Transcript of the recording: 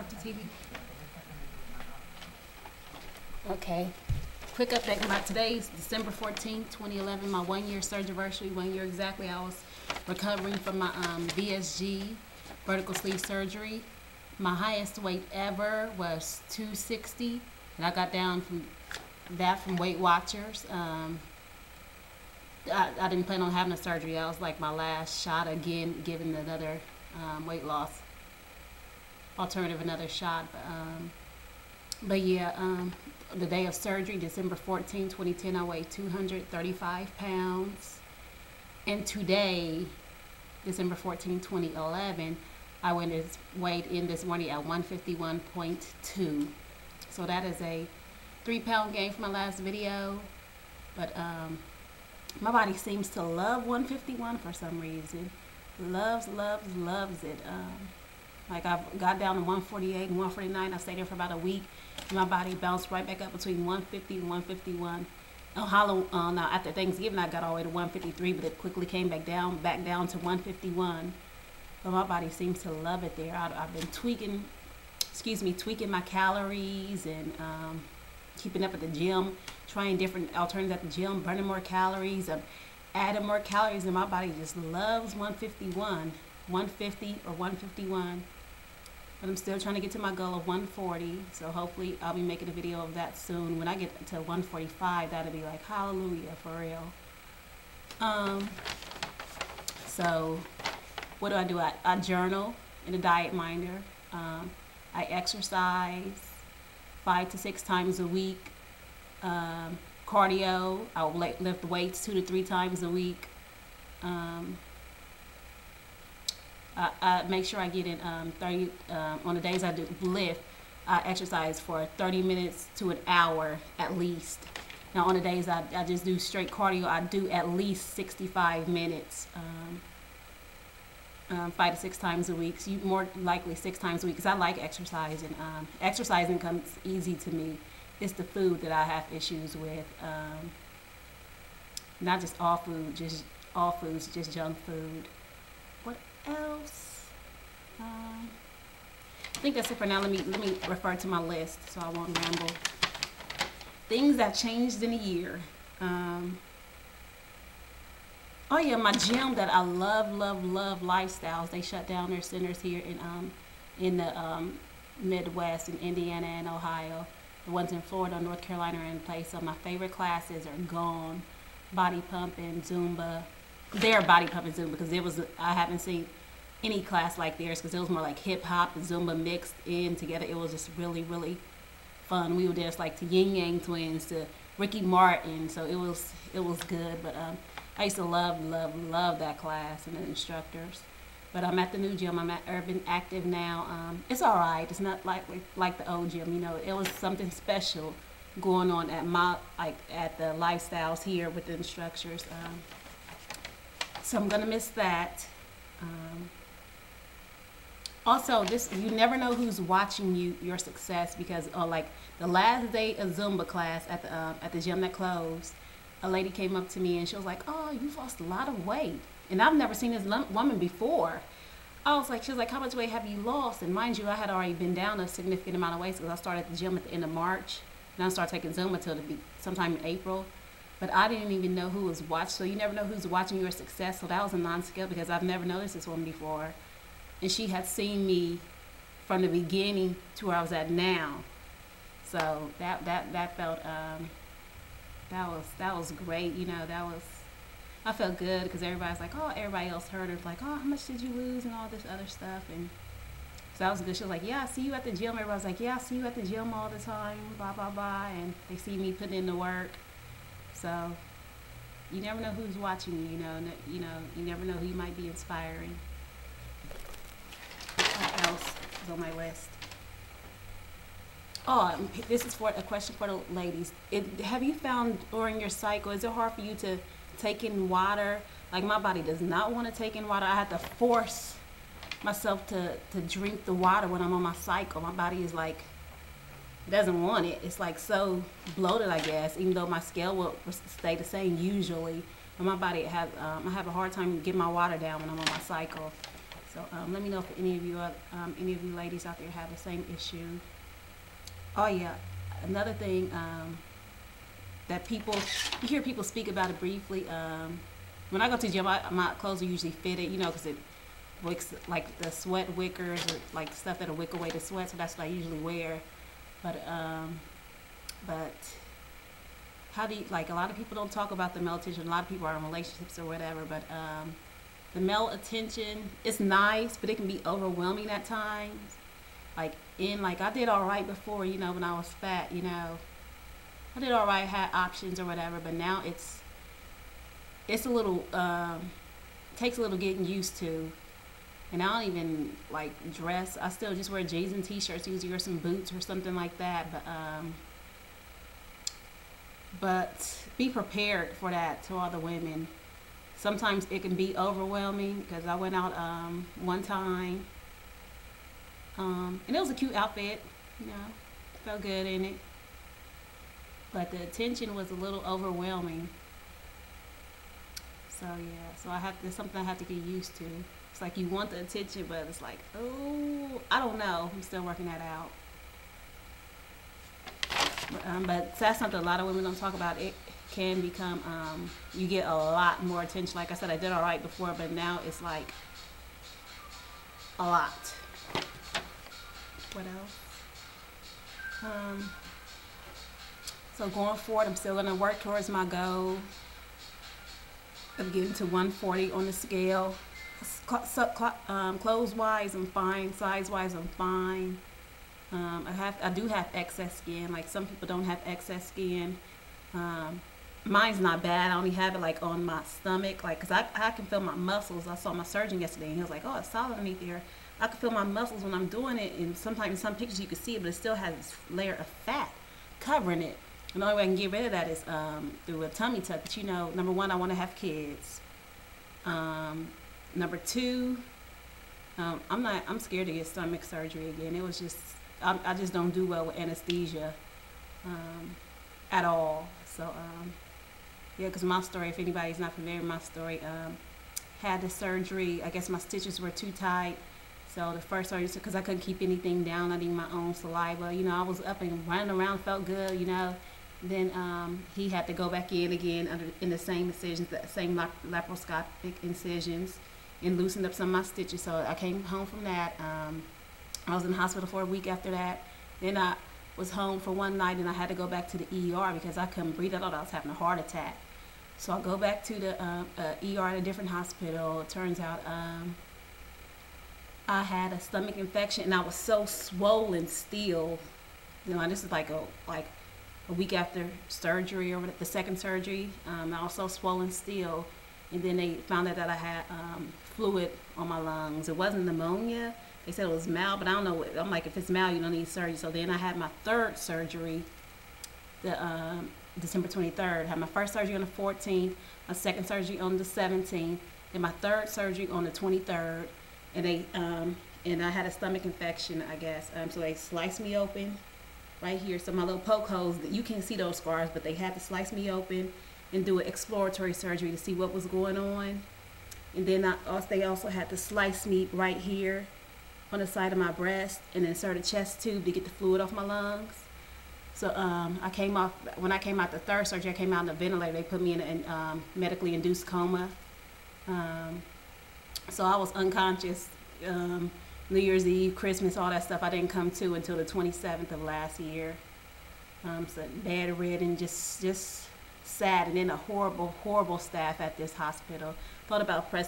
TV. Okay. Quick update about today's December 14th, 2011, my 1 year surgiversary. 1 year exactly. I was recovering from my VSG, vertical sleeve surgery. My highest weight ever was 260, and I got down from that from Weight Watchers. I didn't plan on having a surgery. That was like my last shot again, giving another weight loss alternative another shot. But yeah, the day of surgery, December 14, 2010, I weighed 235 pounds. And today, December 14, 2011, I weighed in this morning at 151.2. So that is a 3 pound gain from my last video. But my body seems to love 151 for some reason. Loves it. Like I got down to 148 and 149. I stayed there for about a week. And my body bounced right back up between 150 and 151. Now after Thanksgiving, I got all the way to 153, but it quickly came back down to 151. But my body seems to love it there. I've been tweaking my calories and keeping up at the gym, trying different alternatives at the gym, burning more calories, adding more calories, and my body just loves 151, 150 or 151. But I'm still trying to get to my goal of 140, so hopefully I'll be making a video of that soon. When I get to 145, that'll be like hallelujah for real. So what do? I journal in a diet minder. I exercise 5 to 6 times a week. Cardio, I'll lift weights 2 to 3 times a week. I make sure I get in 30 on the days I do lift. I exercise for 30 minutes to an hour at least. Now on the days I just do straight cardio, I do at least 65 minutes, 5 to 6 times a week. So more likely 6 times a week because I like exercising. Exercising comes easy to me. It's the food that I have issues with. Not just all food, just all foods, just junk food. What else? I think that's it for now. Let me refer to my list so I won't ramble. Things that changed in a year. Oh yeah, my gym that I love, Lifestyles. They shut down their centers here in the Midwest, in Indiana and Ohio. The ones in Florida, North Carolina are in place. So my favorite classes are gone. Body pumping, Zumba. They're body pumping Zumba because I haven't seen any class like theirs because it was more like hip hop and Zumba mixed in together. It was just really fun. We were just like to Yin Yang Twins to Ricky Martin, so it was good. But I used to love that class and the instructors. But I'm at the new gym. I'm at Urban Active now. It's all right. It's not like the old gym. You know, it was something special going on at the Lifestyles here with the instructors. So I'm gonna miss that. Also, you never know who's watching your success because like the last day of Zumba class at the gym that closed, a lady came up to me and she was like, "Oh, you've lost a lot of weight," and I've never seen this woman before. She was like, "How much weight have you lost?" And mind you, I had already been down a significant amount of weight because I started at the gym at the end of March, and I started taking Zumba till sometime in April. But I didn't even know who was watching. So you never know who's watching your success. So that was a non-skill because I've never noticed this woman before. And she had seen me from the beginning to where I was at now. So that felt that was great. You know, I felt good because everybody's like, oh, everybody else heard her like, oh, how much did you lose and all this other stuff. And so that was good. She was like, yeah, I see you at the gym. Everybody's like, yeah, I see you at the gym all the time, blah, blah, blah. And they see me putting in the work. So you never know who's watching you, you never know who you might be inspiring. What else is on my list? Oh, this is for a question for the ladies. Have you found during your cycle, is it hard for you to take in water? Like my body does not want to take in water. I have to force myself to drink the water when I'm on my cycle. My body is like, doesn't want it. It's like so bloated, I guess, even though my scale will stay the same usually. But my body I have a hard time getting my water down when I'm on my cycle. So let me know if any of you ladies out there have the same issue. Oh yeah, another thing that you hear people speak about it briefly. When I go to the gym, my clothes are usually fitted, because it wicks, like the sweat wickers, or like stuff that'll wick away the sweat. So that's what I usually wear. But how do you, like, a lot of people don't talk about the male attention. A lot of people are in relationships or whatever, but the male attention is nice, but it can be overwhelming at times. Like I did all right before, when I was fat, I did all right, had options or whatever, but now it's a little takes a little getting used to. And I don't even like dress. I still just wear jeans and t-shirts usually, or some boots or something like that. But be prepared for that, to all the women. Sometimes it can be overwhelming, because I went out one time, and it was a cute outfit, felt good in it. But the attention was a little overwhelming. So yeah, so something I have to get used to. It's like you want the attention, but it's like, oh, I don't know. I'm still working that out. But that's something a lot of women don't talk about. It can become, you get a lot more attention. Like I said, I did all right before, but now it's like a lot. What else? So going forward, I'm still going to work towards my goal of getting to 140 on the scale. Clothes-wise, I'm fine. Size-wise, I'm fine. I do have excess skin. Like, some people don't have excess skin. Mine's not bad. I only have it like on my stomach, like, cause I can feel my muscles. I saw my surgeon yesterday, and he was like, "Oh, it's solid underneath there." I can feel my muscles when I'm doing it, and sometimes in some pictures you can see it, but it still has this layer of fat covering it. And the only way I can get rid of that is through a tummy tuck. But number one, I want to have kids. Number two, I'm scared to get stomach surgery again. It was just, I just don't do well with anesthesia at all. So yeah, because my story, if anybody's not familiar with my story, had the surgery. I guess my stitches were too tight. So the first surgery, because I couldn't keep anything down, not even my own saliva. I was up and running around, felt good, Then he had to go back in again in the same incisions, the same laparoscopic incisions, and loosened up some of my stitches. So I came home from that. I was in the hospital for a week after that. Then I was home for one night, and I had to go back to the ER because I couldn't breathe. I thought I was having a heart attack. So I go back to the ER at a different hospital. It turns out I had a stomach infection, and I was so swollen still. This is like a week after surgery, or the second surgery. I was so swollen still. And then they found out that I had fluid on my lungs. It wasn't pneumonia. They said it was mild, but I don't know. I'm like, if it's mild, you don't need surgery. So then I had my third surgery, December 23rd. I had my first surgery on the 14th, my second surgery on the 17th, and my third surgery on the 23rd. And I had a stomach infection, I guess. So they sliced me open right here. So my little poke holes, you can't see those scars, but they had to slice me open and do an exploratory surgery to see what was going on. And then they also had to slice me right here on the side of my breast and insert a chest tube to get the fluid off my lungs. So when I came out the third surgery, I came out in a ventilator. They put me in a medically induced coma. So I was unconscious. New Year's Eve, Christmas, all that stuff I didn't come to until the 27th of last year. So bedridden, just sad, and then a horrible staff at this hospital. Thought about pressing